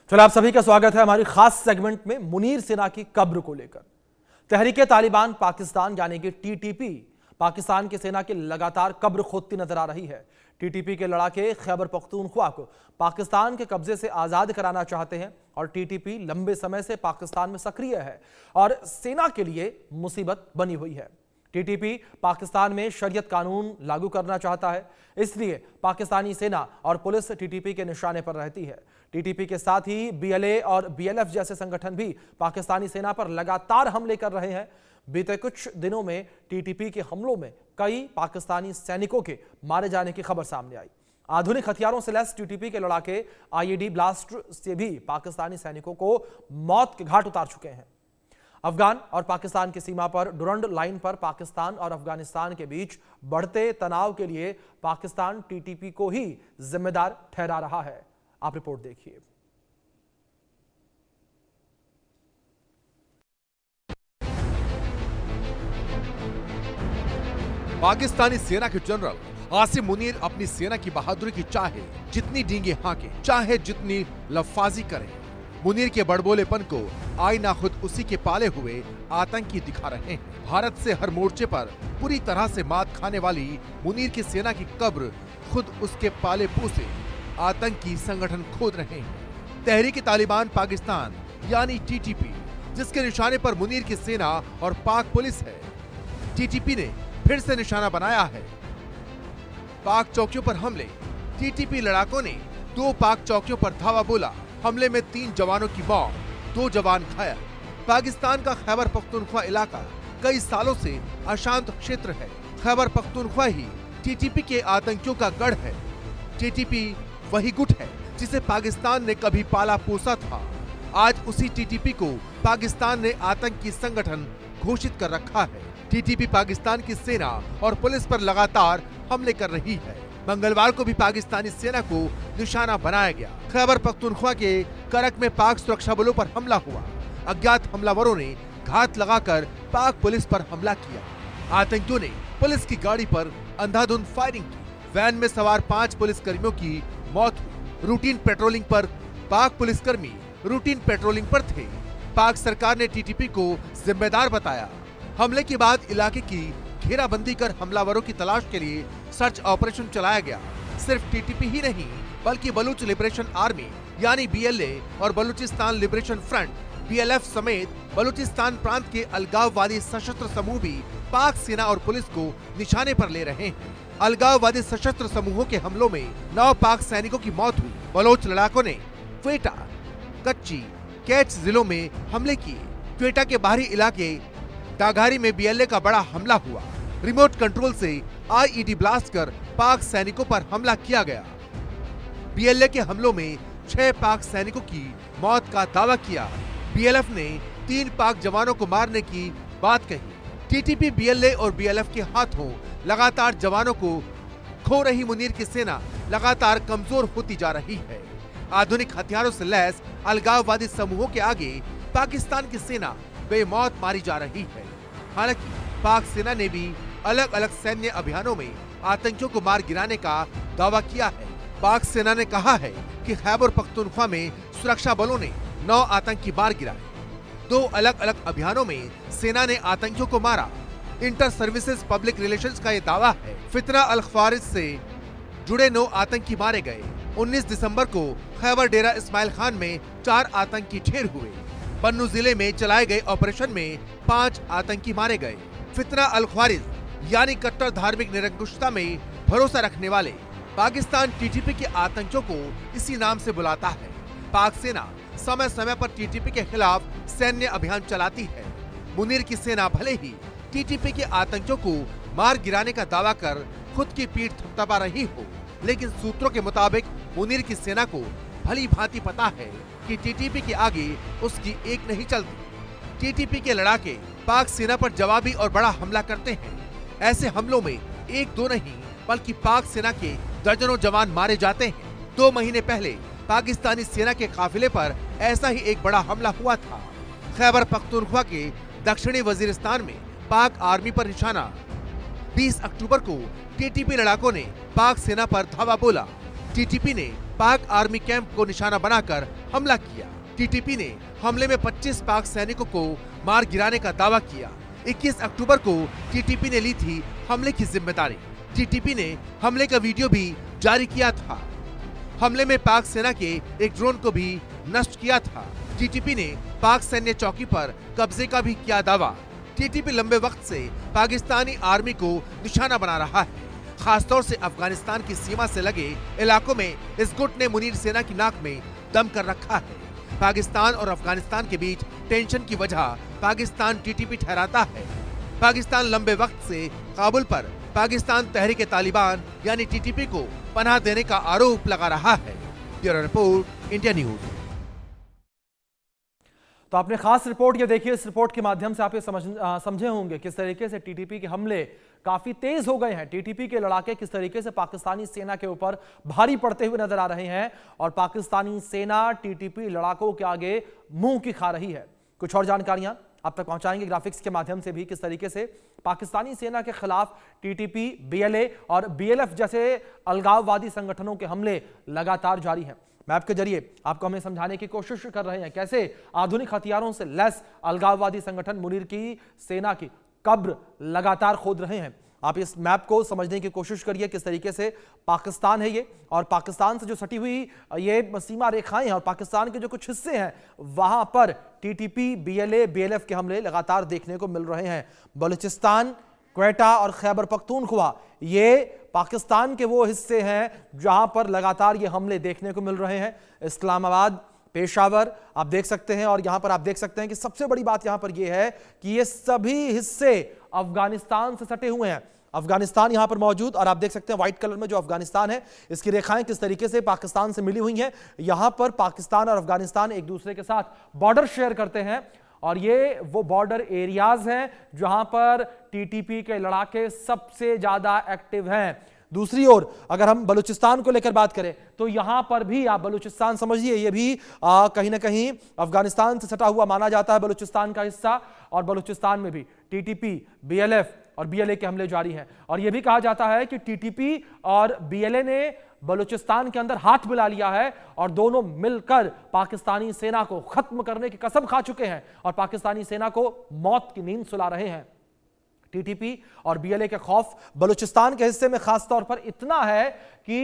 चलो आप सभी का स्वागत है हमारी खास सेगमेंट में मुनीर सेना की कब्र को लेकर। तहरीके तालिबान पाकिस्तान यानी कि टीटीपी पाकिस्तान की सेना की लगातार कब्र खोदती नजर आ रही है। टीटीपी के लड़ाके खैबर पख्तूनख्वा को पाकिस्तान के कब्जे से आजाद कराना चाहते हैं और टीटीपी लंबे समय से पाकिस्तान में सक्रिय है और सेना के लिए मुसीबत बनी हुई है। टीटीपी पाकिस्तान में शरीयत कानून लागू करना चाहता है, इसलिए पाकिस्तानी सेना और पुलिस टीटीपी के निशाने पर रहती है। टीटीपी के साथ ही बीएलए और बीएलएफ जैसे संगठन भी पाकिस्तानी सेना पर लगातार हमले कर रहे हैं। बीते कुछ दिनों में टीटीपी के हमलों में कई पाकिस्तानी सैनिकों के मारे जाने की खबर सामने आई। आधुनिक हथियारों से लैस टीटीपी के लड़ाके आईईडी ब्लास्ट से भी पाकिस्तानी सैनिकों को मौत के घाट उतार चुके हैं। अफगान और पाकिस्तान की सीमा पर डुरंड लाइन पर पाकिस्तान और अफगानिस्तान के बीच बढ़ते तनाव के लिए पाकिस्तान टीटीपी को ही जिम्मेदार ठहरा रहा है। आप रिपोर्ट देखिए। पाकिस्तानी सेना के जनरल आसिम मुनीर अपनी सेना की बहादुरी की चाहे जितनी डींगे हाँके, चाहे जितनी लफाजी करें, मुनीर के बड़बोलेपन को आईना खुद उसी के पाले हुए आतंकी दिखा रहे हैं। भारत से हर मोर्चे पर पूरी तरह से मात खाने वाली मुनीर की सेना की कब्र खुद उसके पाले पोसे आतंकी संगठन खोद रहे हैं। तहरीके तालिबान पाकिस्तान यानी टीटीपी, जिसके निशाने पर मुनीर की सेना और पाक पुलिस है, टीटीपी ने फिर से निशाना बनाया है। पाक चौकियों पर हमले। टीटीपी लड़ाकों ने 2 पाक चौकियों पर धावा बोला। हमले में 3 जवानों की मौत, 2 जवान घायल। पाकिस्तान का खैबर पख्तूनख्वा इलाका कई सालों से अशांत क्षेत्र है। खैबर पख्तूनख्वा ही टीटीपी के आतंकियों का गढ़ है। टीटीपी वही गुट है जिसे पाकिस्तान ने कभी पाला पोसा था। आज उसी टीटीपी को पाकिस्तान ने आतंकी संगठन घोषित कर रखा है। टीटीपी पाकिस्तान की सेना और पुलिस पर लगातार हमले कर रही है। मंगलवार को भी पाकिस्तानी सेना को निशाना बनाया गया। खैबर पख्तूनख्वा के करक में पाक सुरक्षा बलों पर हमला हुआ। अज्ञात हमलावरों ने घात लगाकर पाक पुलिस पर हमला किया। आतंकियों ने पुलिस की गाड़ी पर अंधाधुंध फायरिंग की। वैन में सवार 5 पुलिसकर्मियों की मौत हुई। रूटीन पेट्रोलिंग पर पाक पुलिसकर्मी रूटीन पेट्रोलिंग पर थे। पाक सरकार ने टीटीपी को जिम्मेदार बताया। हमले के बाद इलाके की घेराबंदी कर हमलावरों की तलाश के लिए सर्च ऑपरेशन चलाया गया। सिर्फ टीटीपी ही नहीं बल्कि बलूच लिबरेशन आर्मी यानी बीएलए और बलूचिस्तान लिबरेशन फ्रंट बीएलएफ समेत बलूचिस्तान प्रांत के अलगाववादी सशस्त्र समूह भी पाक सेना और पुलिस को निशाने पर ले रहे हैं। अलगाववादी सशस्त्र समूहों के हमलों में 9 पाक सैनिकों की मौत हुई। बलोच लड़ाकों ने क्वेटा, कच्ची, कैच जिलों में हमले किए। क्वेटा के बाहरी इलाके गागारी में बीएलए का बड़ा हमला हुआ। रिमोट कंट्रोल से आईईडी ब्लास्ट कर पाक सैनिकों पर हमला किया गया। बीएलए के हमलों में 6 पाक सैनिकों की मौत का दावा किया। बीएलएफ ने 3 पाक जवानों को मारने की बात कही। टीटीपी, बीएलए और बीएलएफ के हाथों लगातार जवानों को खो रही मुनीर की सेना लगातार कमजोर होती जा रही है। आधुनिक हथियारों से लैस अलगाववादी समूहों के आगे पाकिस्तान की सेना बेमौत मारी जा रही है। हालांकि पाक सेना ने भी अलग अलग सैन्य अभियानों में आतंकियों को मार गिराने का दावा किया है। पाक सेना ने कहा है कि खैबर पख्तूनख्वा में सुरक्षा बलों ने 9 आतंकी मार गिराए। 2 अलग अलग अभियानों में सेना ने आतंकियों को मारा। इंटर सर्विसेज पब्लिक रिलेशंस का ये दावा है। फितना अल ख्वारिज से जुड़े 9 आतंकी मारे गए। 19 दिसंबर को खैबर डेरा इस्माइल खान में 4 आतंकी ढेर हुए। बन्नू जिले में चलाए गए ऑपरेशन में 5 आतंकी मारे गए। फितना अल ख्वारिज यानी कट्टर धार्मिक निरंकुशता में भरोसा रखने वाले पाकिस्तान टीटीपी के आतंकियों को इसी नाम से बुलाता है। पाक सेना समय समय पर टीटीपी के खिलाफ सैन्य अभियान चलाती है। मुनीर की सेना भले ही टीटीपी के आतंकियों को मार गिराने का दावा कर खुद की पीठ थपथपा रही हो, लेकिन सूत्रों के मुताबिक मुनीर की सेना को भली भांति पता है कि टीटीपी के आगे उसकी एक नहीं चलती। टीटीपी के लड़ाके पाक सेना पर जवाबी और बड़ा हमला करते हैं। ऐसे हमलों में 1-2 नहीं बल्कि पाक सेना के दर्जनों जवान मारे जाते हैं। 2 महीने पहले पाकिस्तानी सेना के काफिले पर ऐसा ही एक बड़ा हमला हुआ था। खैबर पख्तूनख्वा के दक्षिणी वजीरिस्तान में पाक आर्मी पर निशाना। 20 अक्टूबर को टीटीपी लड़ाकों ने पाक सेना पर धावा बोला। टीटीपी ने पाक आर्मी कैंप को निशाना बनाकर हमला किया। टीटीपी ने हमले में 25 पाक सैनिकों को मार गिराने का दावा किया। 21 अक्टूबर को टीटीपी ने ली थी हमले की जिम्मेदारी। टीटीपी ने हमले का वीडियो भी जारी किया था। हमले में पाक सेना के एक ड्रोन को भी नष्ट किया था। टीटीपी ने पाक सैन्य चौकी पर कब्जे का भी किया दावा। टीटीपी लंबे वक्त से पाकिस्तानी आर्मी को निशाना बना रहा है। खासतौर से अफगानिस्तान की सीमा से लगे इलाकों में इस गुट ने मुनीर सेना की नाक में दम कर रखा है। पाकिस्तान और अफगानिस्तान के बीच टेंशन की वजह पाकिस्तान टीटीपी ठहराता है। पाकिस्तान लंबे वक्त से काबुल पर पाकिस्तान तहरीक तालिबान यानी टीटीपी को पनाह देने का आरोप लगा रहा है। Bureau report, India news. तो आपने खास रिपोर्ट ये देखिए, इस रिपोर्ट के माध्यम से आप ये समझे होंगे किस तरीके से टीटीपी के हमले काफी तेज हो गए हैं। टीटीपी के लड़ाके किस तरीके से पाकिस्तानी सेना के ऊपर भारी पड़ते हुए नजर आ रहे हैं और पाकिस्तानी सेना टीटीपी लड़ाकों के आगे मुंह की खा रही है। कुछ और जानकारियां आप तक पहुंचाएंगे ग्राफिक्स के माध्यम से भी, किस तरीके से पाकिस्तानी सेना के खिलाफ टीटीपी, बीएलए और बीएलएफ जैसे अलगाववादी संगठनों के हमले लगातार जारी हैं। मैप के जरिए आपको हमें समझाने की कोशिश कर रहे हैं कैसे आधुनिक हथियारों से लैस अलगाववादी संगठन मुनीर की सेना की कब्र लगातार खोद रहे हैं। आप इस मैप को समझने की कोशिश करिए, किस तरीके से पाकिस्तान है ये और पाकिस्तान से जो सटी हुई ये सीमा रेखाएं हैं और पाकिस्तान के जो कुछ हिस्से हैं वहां पर टीटीपी, बीएलए, बीएलएफ के हमले लगातार देखने को मिल रहे हैं। बलूचिस्तान, क्वेटा और खैबर पख्तूनख्वा ये पाकिस्तान के वो हिस्से हैं जहां पर लगातार ये हमले देखने को मिल रहे हैं। इस्लामाबाद, पेशावर आप देख सकते हैं और यहां पर आप देख सकते हैं कि सबसे बड़ी बात यहां पर यह है कि ये सभी हिस्से अफगानिस्तान से सटे हुए हैं। अफगानिस्तान यहां पर मौजूद और आप देख सकते हैं व्हाइट कलर में जो अफगानिस्तान है, इसकी रेखाएं किस तरीके से पाकिस्तान से मिली हुई हैं। यहां पर पाकिस्तान और अफगानिस्तान एक दूसरे के साथ बॉर्डर शेयर करते हैं और ये वो बॉर्डर एरियाज हैं जहां पर टीटीपी के लड़ाके सबसे ज्यादा एक्टिव हैं। दूसरी ओर अगर हम बलूचिस्तान को लेकर बात करें तो यहां पर भी आप बलूचिस्तान समझिए, ये भी कहीं ना कहीं अफगानिस्तान से सटा हुआ माना जाता है बलूचिस्तान का हिस्सा और बलूचिस्तान में भी टीटीपी, बीएलएफ और बीएलए के हमले जारी हैं। और यह भी कहा जाता है कि टीटीपी और बीएलए ने बलूचिस्तान के अंदर हाथ मिला लिया है और दोनों मिलकर पाकिस्तानी सेना को खत्म करने की कसम खा चुके हैं और पाकिस्तानी सेना को मौत की नींद सुला रहे हैं। टीटीपी और बीएलए के खौफ बलूचिस्तान के हिस्से में खास तौर पर इतना है कि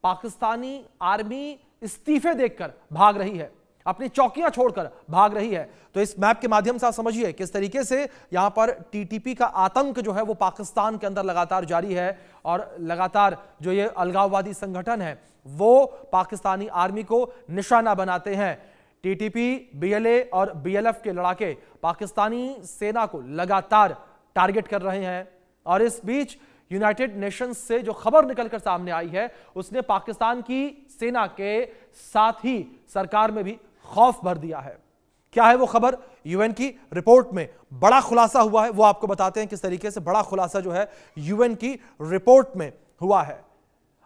पाकिस्तानी आर्मी इस्तीफे देखकर भाग रही है, अपनी चौकियां छोड़कर भाग रही है। तो इस मैप के माध्यम से आप समझिए किस तरीके से यहां पर टीटीपी का आतंक जो है वो पाकिस्तान के अंदर लगातार जारी है और लगातार जो ये अलगाववादी संगठन है वो पाकिस्तानी आर्मी को निशाना बनाते हैं। टीटीपी, बीएलए और बीएलएफ के लड़ाके पाकिस्तानी सेना को लगातार टारगेट कर रहे हैं और इस बीच यूनाइटेड नेशंस से जो खबर निकलकर सामने आई है उसने पाकिस्तान की सेना के साथ ही सरकार में भी खौफ भर दिया है। क्या है वो खबर? यूएन की रिपोर्ट में बड़ा खुलासा हुआ है, वो आपको बताते हैं किस तरीके से बड़ा खुलासा जो है यूएन की रिपोर्ट में हुआ है।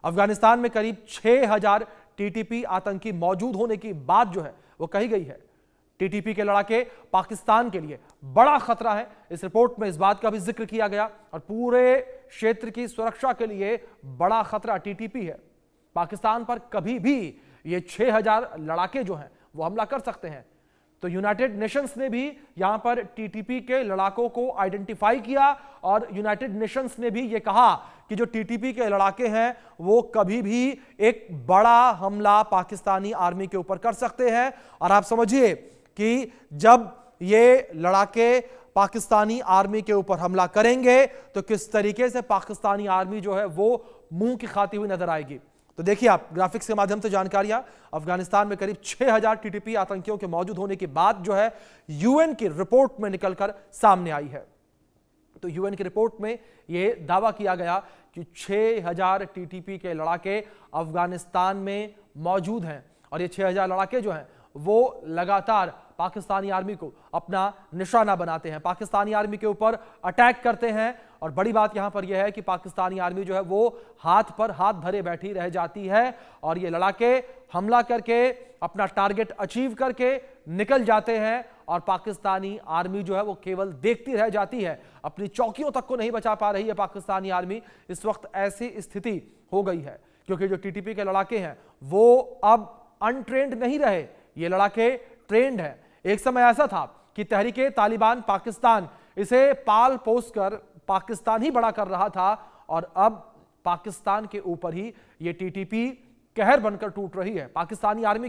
अफगानिस्तान में करीब 6000 टीटीपी आतंकी मौजूद होने की बात जो है वो कही गई है। टीटीपी के लड़ाके पाकिस्तान के लिए बड़ा खतरा है। इस रिपोर्ट में इस बात का भी जिक्र किया गया और पूरे क्षेत्र की सुरक्षा के लिए बड़ा खतरा टीटीपी है। पाकिस्तान पर कभी भी ये 6000 लड़ाके जो हैं वो हमला कर सकते हैं। तो यूनाइटेड नेशंस ने भी यहां पर टीटीपी के लड़ाकों को आइडेंटिफाई किया और यूनाइटेड नेशंस ने भी ये कहा कि जो टीटीपी के लड़ाके हैं वो कभी भी एक बड़ा हमला पाकिस्तानी आर्मी के ऊपर कर सकते हैं। और आप समझिए कि जब ये लड़ाके पाकिस्तानी आर्मी के ऊपर हमला करेंगे तो किस तरीके से पाकिस्तानी आर्मी जो है वो मुंह की खाती हुई नजर आएगी। तो देखिए आप ग्राफिक्स के माध्यम से जानकारियां, अफगानिस्तान में करीब 6000 टीटीपी आतंकियों के मौजूद होने की बात जो है यूएन की रिपोर्ट में निकलकर सामने आई है। तो यूएन की रिपोर्ट में यह दावा किया गया कि 6000 टीटीपी के लड़ाके अफगानिस्तान में मौजूद हैं और ये 6000 लड़ाके जो हैं वो लगातार पाकिस्तानी आर्मी को अपना निशाना बनाते हैं, पाकिस्तानी आर्मी के ऊपर अटैक करते हैं। और बड़ी बात यहां पर यह है कि पाकिस्तानी आर्मी जो है वो हाथ पर हाथ धरे बैठी रह जाती है और ये लड़ाके हमला करके अपना टारगेट अचीव करके निकल जाते हैं और पाकिस्तानी आर्मी जो है वो केवल देखती रह जाती है, अपनी चौकियों तक को नहीं बचा पा रही है पाकिस्तानी आर्मी। इस वक्त ऐसी स्थिति हो गई है क्योंकि जो टीटीपी के लड़ाके हैं वो अब अनट्रेंड नहीं रहे, ये लड़ाके ट्रेंड हैं। एक समय ऐसा था कि तहरीके तालिबान पाकिस्तान इसे पाल पोस कर पाकिस्तान ही बड़ा कर रहा था, और अब पाकिस्तान के ऊपर ही ये टीटीपी कहर बनकर टूट रही है। पाकिस्तानी आर्मी के